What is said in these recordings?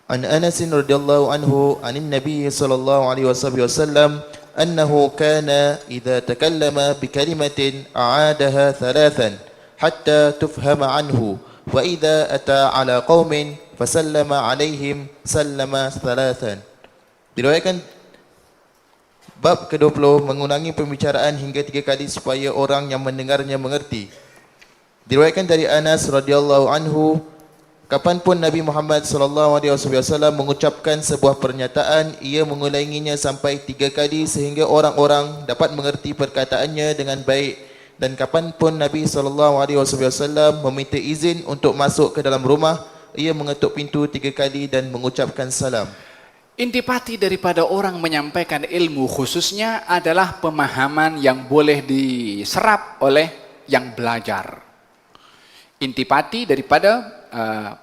عن أنس رضي الله عنه عن النبي صلى الله عليه وسلم أنه كان إذا تكلم بكلمة أعادها ثلاثا حتى تفهم عنه وإذا أتى على قوم فسلم عليهم سلم ثلاثا. Diriwayatkan bab ke-20 mengulangi pembicaraan hingga 3 kali supaya orang yang mendengarnya mengerti. Diriwayatkan dari Anas radhiyallahu anhu, kapanpun Nabi Muhammad sallallahu alaihi wasallam mengucapkan sebuah pernyataan, ia mengulanginya sampai 3 kali sehingga orang-orang dapat mengerti perkataannya dengan baik. Dan kapanpun Nabi sallallahu alaihi wasallam meminta izin untuk masuk ke dalam rumah, ia mengetuk pintu 3 kali dan mengucapkan salam. Intipati daripada orang menyampaikan ilmu khususnya adalah pemahaman yang boleh diserap oleh yang belajar. Intipati daripada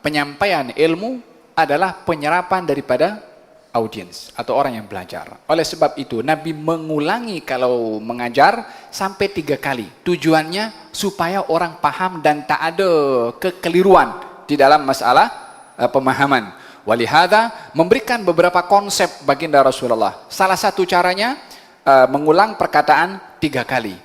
penyampaian ilmu adalah penyerapan daripada audiens atau orang yang belajar. Oleh sebab itu Nabi mengulangi kalau mengajar sampai 3 kali. Tujuannya supaya orang paham dan tak ada kekeliruan di dalam masalah pemahaman. Walihada memberikan beberapa konsep baginda Rasulullah. Salah satu caranya mengulang perkataan 3 kali.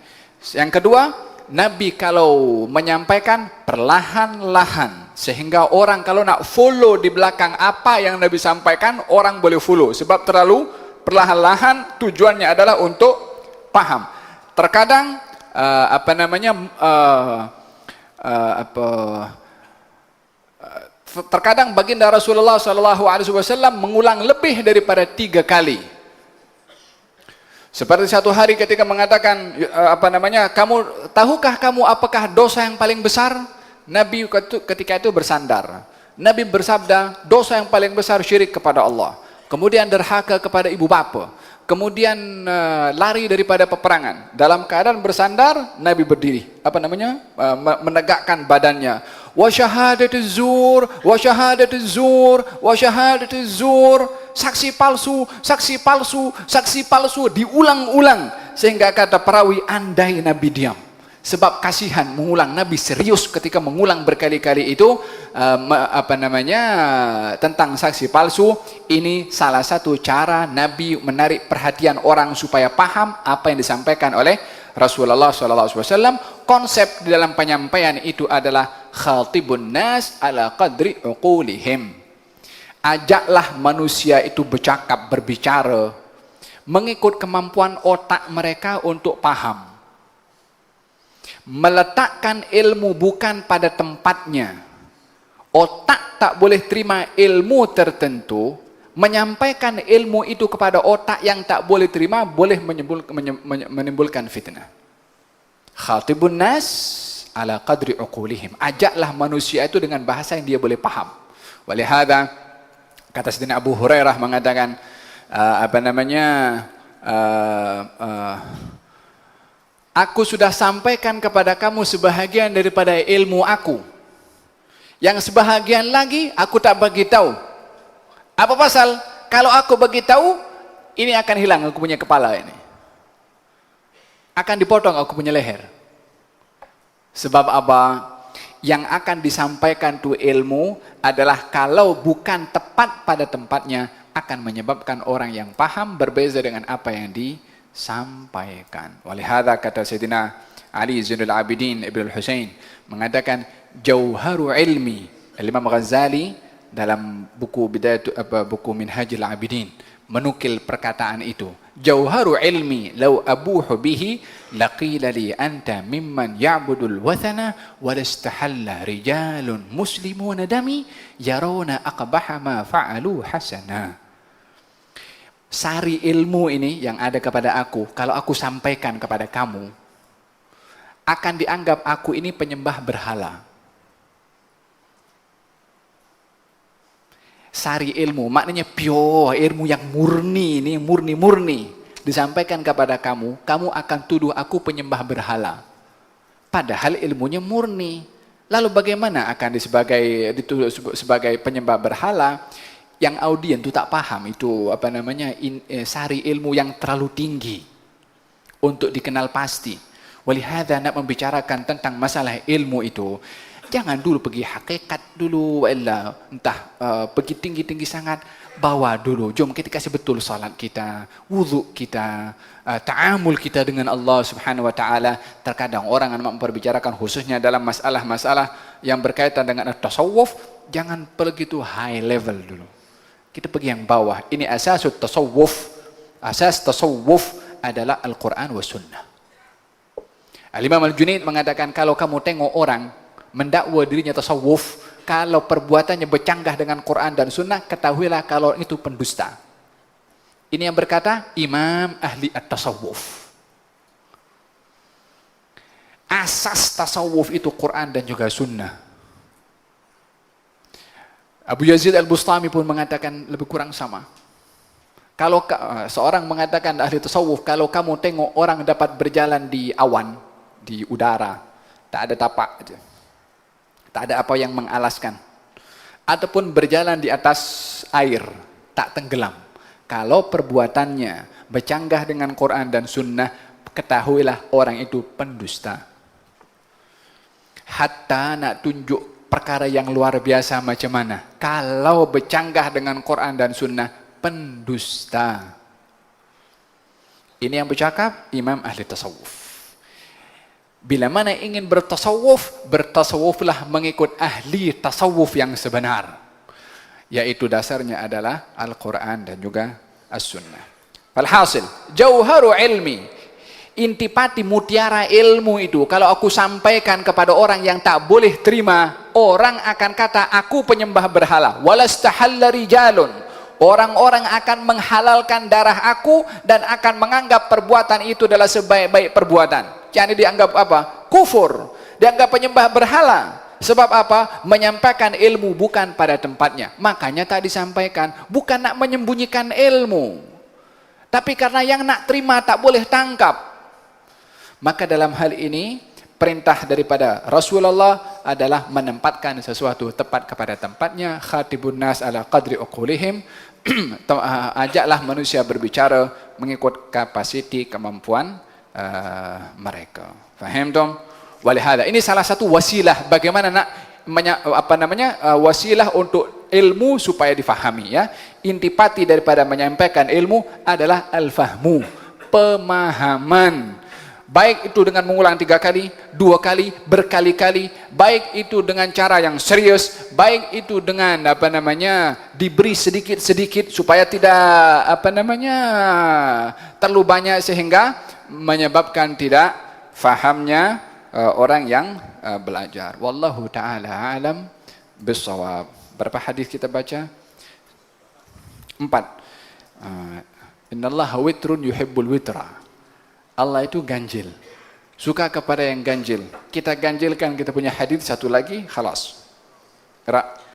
Yang kedua, Nabi kalau menyampaikan perlahan-lahan sehingga orang kalau nak follow di belakang apa yang Nabi sampaikan, orang boleh follow. Sebab terlalu perlahan-lahan tujuannya adalah untuk paham. Terkadang terkadang baginda Rasulullah SAW mengulang lebih daripada 3 kali. Seperti satu hari ketika mengatakan tahukah kamu apakah dosa yang paling besar? Nabi ketika itu bersandar. Nabi bersabda, dosa yang paling besar syirik kepada Allah. Kemudian derhaka kepada ibu bapa. Kemudian lari daripada peperangan. Dalam keadaan bersandar, Nabi berdiri. Menegakkan badannya. Wa syahadatuz zur, wa syahadatuz zur, wa syahadatuz zur. Saksi palsu, saksi palsu, saksi palsu, diulang-ulang sehingga kata perawi, andai Nabi diam. Sebab kasihan mengulang, Nabi serius ketika mengulang berkali-kali itu tentang saksi palsu. Ini salah satu cara Nabi menarik perhatian orang supaya paham apa yang disampaikan oleh Rasulullah SAW. Konsep di dalam penyampaian itu adalah khatibun nas ala qadri uqulihim. Ajaklah manusia itu bercakap, berbicara mengikut kemampuan otak mereka untuk paham. Meletakkan ilmu bukan pada tempatnya. Otak tak boleh terima ilmu tertentu. Menyampaikan ilmu itu kepada otak yang tak boleh terima boleh menimbulkan fitnah. Khatibun nas ala qadri uqulihim. Ajaklah manusia itu dengan bahasa yang dia boleh paham. Walihada kata Sayyidina Abu Hurairah mengatakan aku sudah sampaikan kepada kamu sebahagian daripada ilmu aku. Yang sebahagian lagi aku tak bagi tahu. Apa pasal? Kalau aku bagi tahu, ini akan hilang aku punya kepala ini. Akan dipotong aku punya leher. Sebab apa? Yang akan disampaikan tu ilmu adalah kalau bukan tepat pada tempatnya akan menyebabkan orang yang paham berbeza dengan apa yang disampaikan. Walihada kata Sayyidina Ali Zainul Abidin Ibn al-Husain mengatakan jauharu ilmi. Imam Ghazali dalam buku buku Minhajul Abidin menukil perkataan itu. Jauharu ilmi law abuhu bihi laqila li anta mimman ya'budul wathana walastahalla rijalun muslimuna dami yaruna aqbaha ma fa'alu hasana. Sari ilmu ini yang ada kepada aku, kalau aku sampaikan kepada kamu, akan dianggap aku ini penyembah berhala. Sari ilmu, maknanya pure, ilmu yang murni, ini murni-murni. Disampaikan kepada kamu, kamu akan tuduh aku penyembah berhala. Padahal ilmunya murni. Lalu bagaimana akan dituduh sebagai penyembah berhala? Yang audien itu tak paham itu sari ilmu yang terlalu tinggi untuk dikenal pasti. Walihada nak membicarakan tentang masalah ilmu itu, Jangan dulu pergi hakikat dulu, entah pergi tinggi-tinggi sangat. Bawa dulu, jom kita kasih betul salat kita, wudhu kita, ta'amul kita dengan Allah subhanahu wa ta'ala. Terkadang orang yang memperbicarakan khususnya dalam masalah-masalah yang berkaitan dengan tasawuf, jangan pergi itu high level dulu. Kita pergi yang bawah. Ini asas tasawuf. Asas tasawuf adalah Al-Quran wa Sunnah. Al-Imam Al-Junaid mengatakan, kalau kamu tengok orang mendakwa dirinya tasawuf, kalau perbuatannya bercanggah dengan Quran dan Sunnah, ketahuilah kalau itu pendusta. Ini yang berkata Imam Ahli At-Tasawuf. Asas tasawuf itu Quran dan juga Sunnah. Abu Yazid Al-Bustami pun mengatakan lebih kurang sama. Kalau seorang mengatakan ahli tasawuf, kalau kamu tengok orang dapat berjalan di awan, di udara, tak ada tapak aja, tak ada apa yang mengalaskan, ataupun berjalan di atas air, tak tenggelam, kalau perbuatannya bercanggah dengan Quran dan Sunnah, ketahuilah orang itu pendusta. Hatta nak tunjuk perkara yang luar biasa macam mana, kalau bercanggah dengan Quran dan Sunnah, pendusta. Ini yang bercakap Imam Ahli Tasawuf. Bila mana ingin bertasawuf, bertasawuflah mengikut ahli tasawuf yang sebenar. Yaitu dasarnya adalah Al-Quran dan juga As-Sunnah. Alhasil, jauharu ilmi, intipati mutiara ilmu itu, kalau aku sampaikan kepada orang yang tak boleh terima, orang akan kata, aku penyembah berhala. Walastahalla rijalun, orang-orang akan menghalalkan darah aku dan akan menganggap perbuatan itu adalah sebaik-baik perbuatan. Jadi dianggap apa? Kufur. Dianggap penyembah berhala. Sebab apa? Menyampaikan ilmu bukan pada tempatnya. Makanya tak disampaikan. Bukan nak menyembunyikan ilmu, tapi karena yang nak terima tak boleh tangkap. Maka dalam hal ini, perintah daripada Rasulullah adalah menempatkan sesuatu tepat kepada tempatnya. Khatibun nas ala qadri uqulihim. Ajaklah manusia berbicara mengikut kapasiti kemampuan mereka. Faham dong? Walihada, ini salah satu wasilah bagaimana nak wasilah untuk ilmu supaya difahami, ya. Intipati daripada menyampaikan ilmu adalah al-fahmu, pemahaman. Baik itu dengan mengulang 3 kali, 2 kali, berkali-kali, baik itu dengan cara yang serius, baik itu dengan diberi sedikit-sedikit supaya tidak terlalu banyak sehingga menyebabkan tidak fahamnya orang yang belajar. Wallahu taala alam bissawab. Berapa hadis kita baca? 4. Innallaha witrun yuhibbul witra. Allah itu ganjil, suka kepada yang ganjil. Kita ganjilkan kita punya hadis satu lagi, khalas.